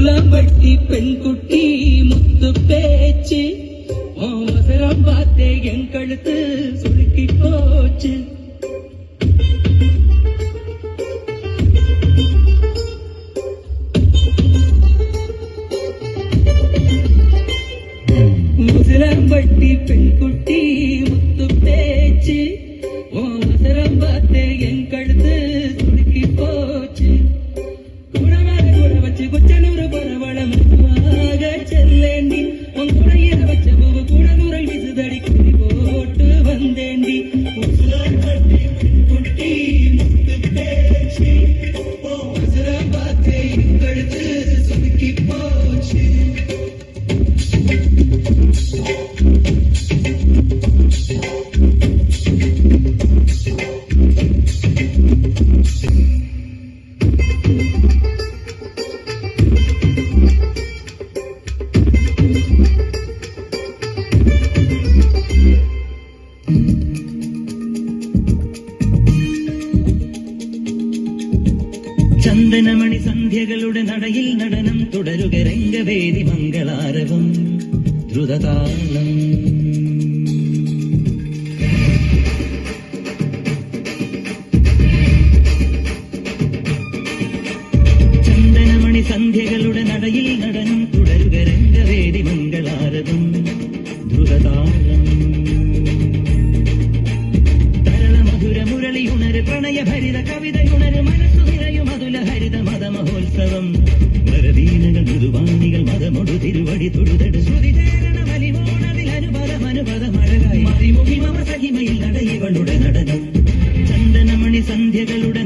முசுலாம்பட்டி பெண்குட்டி முத்து பேச்சு அவசரம் பார்த்தே என் கழுத்து சுருக்கி போச்சு. முசுலாம்பட்டி பெண்குட்டி முத்து பேச்சு அவசரம் பார்த்தே என் கழுத்து சுருக்கி போச்சு. கூட வச்சு குச்சனூர் பரவளமாக செல்லேண்டி உன் குடையில வச்ச பூவு கூட நூறை விசுதடி குடி போட்டு வந்தேண்டி. முசுலாம்பட்டி பெண்குட்டி முத்து பேச்சு அவசரம் பார்த்தே என் கழுத்து சுருக்கி போச்சு. ചന്ദനമണി സന്ധ്യകളുടെ നടയിൽ നടനം തുടരുക രംഗവേദി മംഗളാരവം ദ്രുതതാളം. ചന്ദനമണി സന്ധ്യകളുടെ നടയിൽ നടനം തുടരുക രംഗവേദി മംഗളാരവം ദ്രുതതാളം. തരള മധുര മുരളിയുണര് പ്രണയഭരിത കവിതയുണര് മനസ്സു നിറയും അതുല ഹരിത മതമഹോത്സവം. വരദീനകൾ മൃദുവാണികൾ മതമൊടു തിരുവടി തൊടുതട് ശ്രുതിചേരണ വലിമോണതിൽ അനുപദമഴകായി മറിമുഖി മമ സഹിമയിൽ നടയിവളുടെ നടനം. ചന്ദനമണി സന്ധ്യകളുടെ